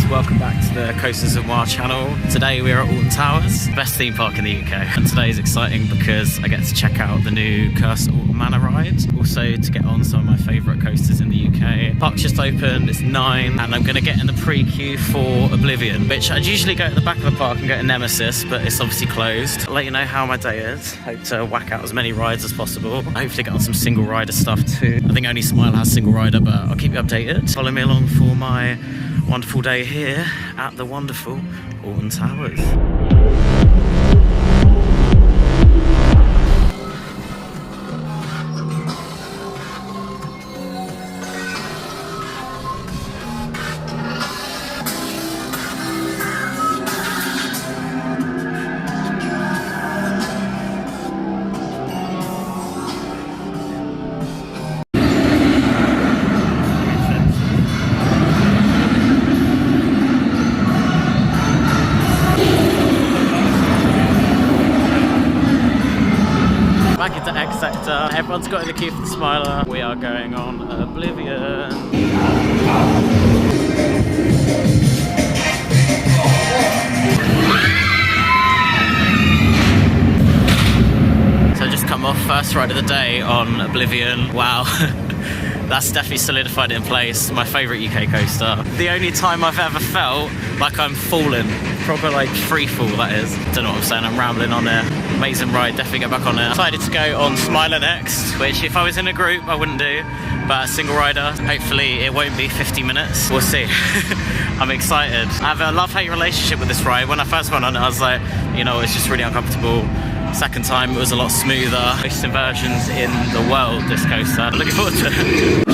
welcome back to the Coasters With Mwah channel. Today we are at Alton Towers, best theme park in the UK. And today is exciting because I get to check out the new Alton Manor ride. Also to get on some of my favourite coasters in the UK. Park's just opened, it's 9, and I'm going to get in the pre-queue for Oblivion, which I'd usually go at the back of the park and get a Nemesis, but it's obviously closed. I'll let you know how my day is. Hope to whack out as many rides as possible. Hopefully get on some single rider stuff too. I think only Smile has single rider, but I'll keep you updated. Follow me along for my wonderful day here at the wonderful Alton Towers. Back into X sector. Everyone's got in the queue for the Smiler. We are going on Oblivion. So just come off first ride of the day on Oblivion. Wow. That's definitely solidified in place. My favourite UK coaster. The only time I've ever felt like I'm falling. Proper like free fall, that is. Don't know what I'm saying, I'm rambling on there. Amazing ride, definitely get back on there. Decided to go on Smiler next, which if I was in a group I wouldn't do, but a single rider, hopefully it won't be 50 minutes. We'll see. I'm excited. I have a love-hate relationship with this ride. When I first went on it, I was like, you know, it's just really uncomfortable. Second time it was a lot smoother. Most inversions in the world, this coaster. Looking forward to it.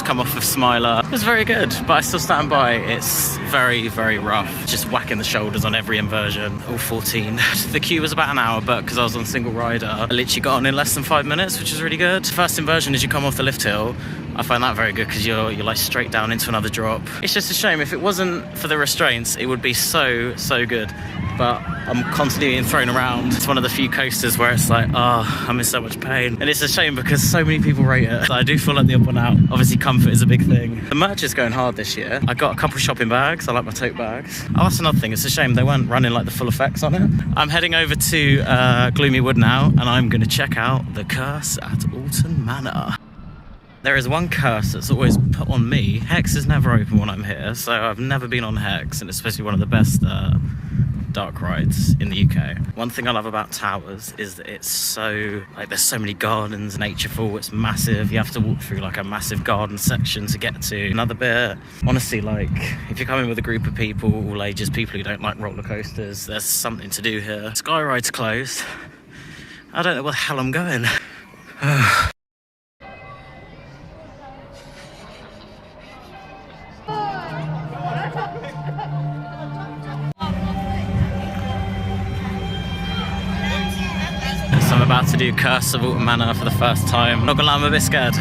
Come off of Smiler. It was very good, but I still stand by. It's very, very rough. Just whacking the shoulders on every inversion, all 14. The queue was about an hour, but because I was on single rider, I literally got on in less than 5 minutes, which is really good. First inversion is you come off the lift hill. I find that very good because you're like straight down into another drop. It's just a shame. If it wasn't for the restraints, it would be so good. But I'm constantly being thrown around. It's one of the few coasters where it's like, oh, I'm in so much pain. And it's a shame because so many people rate it. So I do feel like the up and out. Obviously comfort is a big thing. The merch is going hard this year. I got a couple shopping bags. I like my tote bags. Oh, that's another thing. It's a shame they weren't running like the full effects on it. I'm heading over to Gloomy Wood now, and I'm going to check out the curse at Alton Manor. There is one curse that's always put on me. Hex is never open when I'm here, so I've never been on Hex, and it's especially one of the best dark rides in the UK. One thing I love about Towers is that it's so, like, there's so many gardens, natureful, it's massive. You have to walk through like a massive garden section to get to another bit. Honestly, like, if you're coming with a group of people, all ages, people who don't like roller coasters, there's something to do here. Sky Ride's closed. I don't know where the hell I'm going. I'm about to do Curse of Alton Manor for the first time. Not gonna lie, I'm a bit scared.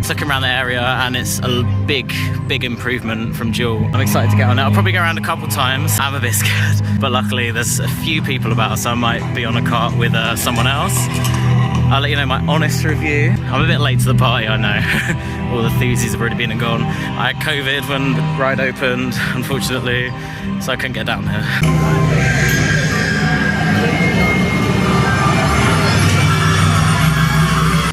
Looking around the area and it's a big improvement from Jewel. I'm excited to get on it. I'll probably go around a couple times. I'm a bit scared, but luckily there's a few people about, so I might be on a cart with someone else. I'll let you know my honest review. I'm a bit late to the party, I know. All the enthusiasts have already been and gone. I had COVID when the ride opened, unfortunately, so I couldn't get down here.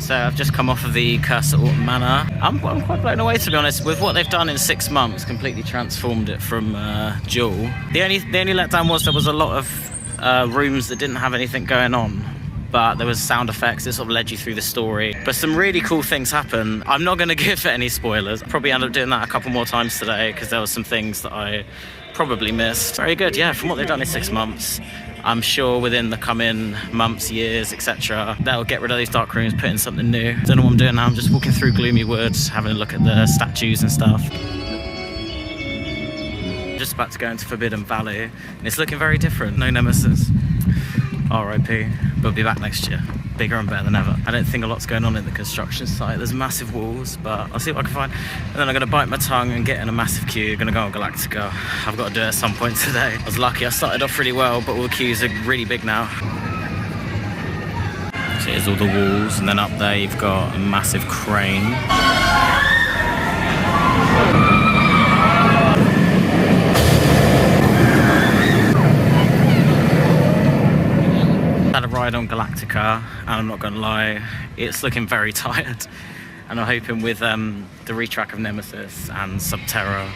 So I've just come off of the Curse at Alton Manor. I'm quite blown away, to be honest, with what they've done in 6 months. Completely transformed it from Jewel. The only letdown was there was a lot of rooms that didn't have anything going on, but there was sound effects that sort of led you through the story. But some really cool things happen. I'm not going to give any spoilers. I'll probably end up doing that a couple more times today because there were some things that I probably missed. Very good, yeah, from what they've done in 6 months. I'm sure within the coming months, years, etc., they'll get rid of these dark rooms, put in something new. Don't know what I'm doing now. I'm just walking through Gloomy Woods, having a look at the statues and stuff. Just about to go into Forbidden Valley, and it's looking very different. No Nemesis. R.I.P. But we'll be back next year. bigger and better than ever. I don't think a lot's going on in the construction site. There's massive walls, but I'll see what I can find. And then I'm going to bite my tongue and get in a massive queue. Going to go on Galactica. I've got to do it at some point today. I was lucky I started off really well, but all the queues are really big now. So here's all the walls, and then up there you've got a massive crane. Had a ride on Galactica, and I'm not gonna lie, it's looking very tired. And I'm hoping with the retrack of Nemesis and Subterra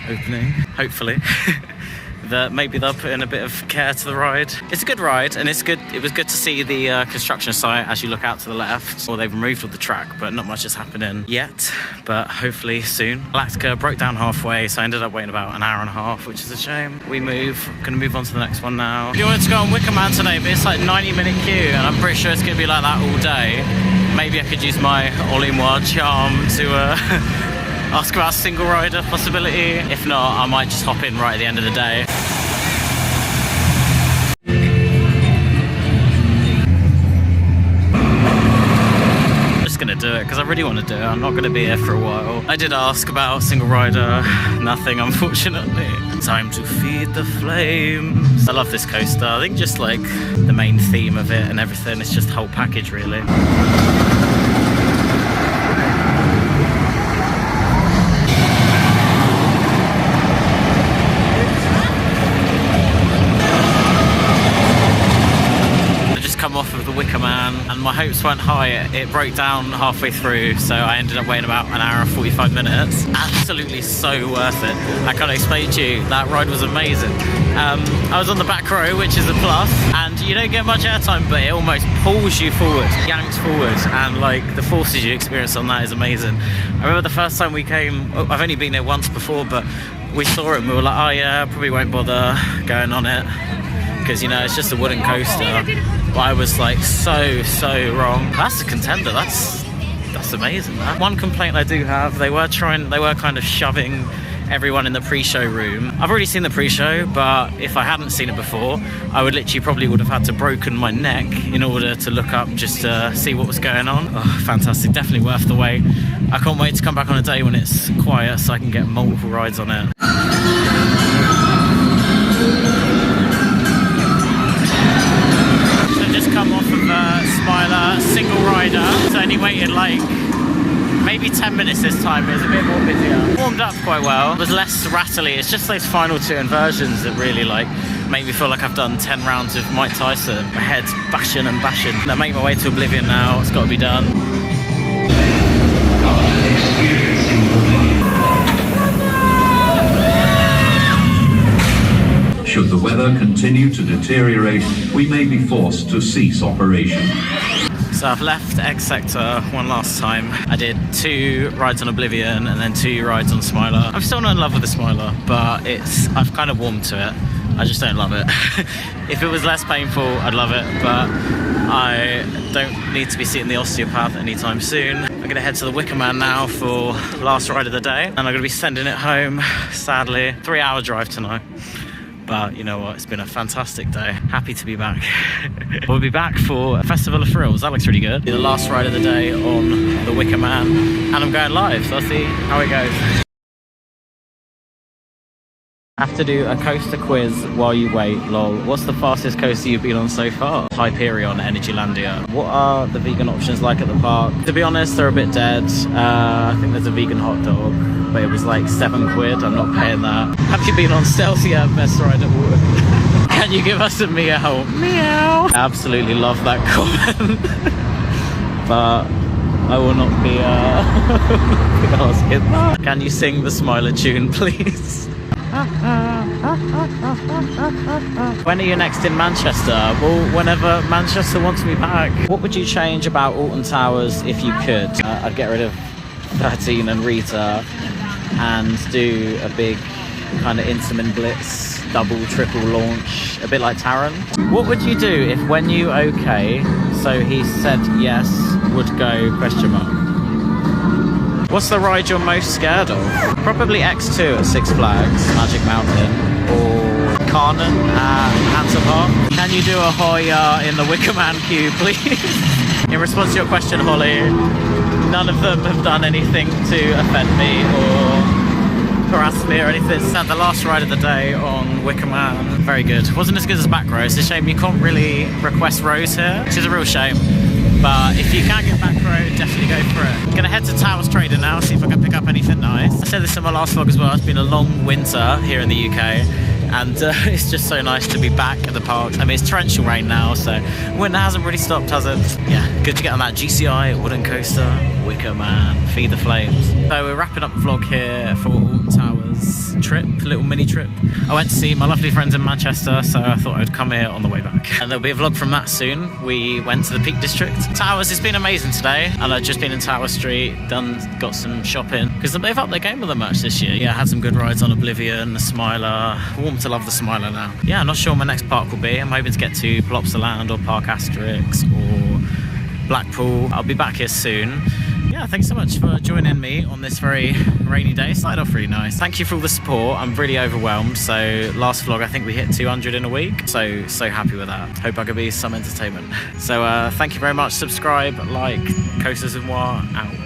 opening, hopefully, that maybe they'll put in a bit of care to the ride. It's a good ride, and it's good. It was good to see the construction site as you look out to the left. Well, they've removed all the track, but not much is happening yet, but hopefully soon. Galactica broke down halfway, so I ended up waiting about an hour and a half, which is a shame. Gonna move on to the next one now. You wanted to go on Wicker Man today, but it's like 90-minute queue, and I'm pretty sure it's gonna be like that all day. Maybe I could use my all-in-one charm to ask about a single rider possibility. If not, I might just hop in right at the end of the day. Just gonna do it because I really want to do it. I'm not gonna be here for a while. I did ask about single rider, nothing unfortunately. Time to feed the flames. I love this coaster. I think just like the main theme of it and everything, it's just the whole package really. Off of the Wicker Man, and my hopes weren't high. It broke down halfway through, so I ended up waiting about an hour and 45 minutes. Absolutely so worth it. I can't explain to you, that ride was amazing. I was on the back row, which is a plus, and you don't get much airtime, but it almost pulls you forward, yanks forward, and like the forces you experience on that is amazing. I remember the first time we came, I've only been there once before, but we saw it and we were like, oh yeah, probably won't bother going on it, because you know it's just a wooden coaster. But I was like so wrong. That's a contender. That's amazing. That one complaint I do have, they were kind of shoving everyone in the pre-show room. I've already seen the pre-show, but if I hadn't seen it before, I would have had to broken my neck in order to look up just to see what was going on. Oh, fantastic. Definitely worth the wait. I can't wait to come back on a day when it's quiet so I can get multiple rides on it. Come off of Smiler single rider. It's only waited like maybe 10 minutes this time. It was a bit more busier. Warmed up quite well. It was less rattly. It's just those final two inversions that really like make me feel like I've done 10 rounds of Mike Tyson. My head's bashing and bashing. I make my way to Oblivion now. It's got to be done. Should the weather continue to deteriorate, we may be forced to cease operation. So I've left X Sector one last time. I did 2 rides on Oblivion and then 2 rides on Smiler. I'm still not in love with the Smiler, but I've kind of warmed to it. I just don't love it. If it was less painful, I'd love it, but I don't need to be seeing the osteopath anytime soon. I'm going to head to the Wicker Man now for last ride of the day, and I'm going to be sending it home, sadly. 3-hour drive tonight. But you know what, it's been a fantastic day. Happy to be back. We'll be back for a Festival of Thrills. That looks really good. The last ride of the day on the Wicker Man, and I'm going live, so I'll see how it goes. I have to do a coaster quiz while you wait, lol. What's the fastest coaster you've been on so far? Hyperion, Energylandia. What are the vegan options like at the park? To be honest, they're a bit dead. I think there's a vegan hot dog, but it was like £7. I'm not paying that. Have you been on Stealth yet? Best ride at Water. Can you give us a meow? Meow. I absolutely love that comment. But I will not be asking that. Can you sing the Smiler tune, please? When are you next in Manchester? Well, whenever Manchester wants me back. What would you change about Alton Towers if you could? I'd get rid of 13 and Rita and do a big kind of Intamin Blitz, double, triple launch, a bit like Taron. What would you do if when you okay, so he said yes, would go question mark? What's the ride you're most scared of? Probably X2 at Six Flags, Magic Mountain, or Carnan at Hampton Park. Can you do a Hoya in the Wicker Man queue, please? In response to your question, Holly, none of them have done anything to offend me or harass me or anything. It's the last ride of the day on Wicker Man. Very good. Wasn't as good as back row. It's a shame you can't really request rows here, which is a real shame. But if you can get back row, definitely go for it. Gonna head to Towers Trader now, see if I can pick up anything nice. I said this in my last vlog as well, it's been a long winter here in the UK. And it's just so nice to be back at the park. I mean, it's torrential rain now, so winter hasn't really stopped, has it? Yeah, good to get on that GCI wooden coaster, Wicker Man, feed the flames. So we're wrapping up the vlog here for Alton Towers trip, little mini trip. I went to see my lovely friends in Manchester, so I thought I'd come here on the way back. And there'll be a vlog from that soon. We went to the Peak District. Towers, it's been amazing today. And I've just been in Tower Street, got some shopping. Because they've upped their game with the much this year. Yeah, had some good rides on Oblivion, the Smiler. Warm to love the Smiler now. Yeah, I'm not sure what my next park will be. I'm hoping to get to Plopsaland or Park Asterix or Blackpool. I'll be back here soon. Yeah, thanks so much for joining me on this very rainy day. It started off really nice. Thank you for all the support. I'm really overwhelmed. So last vlog, I think we hit 200 in a week. So happy with that. Hope I could be some entertainment. So thank you very much. Subscribe, like, Coasters With Mwah, out.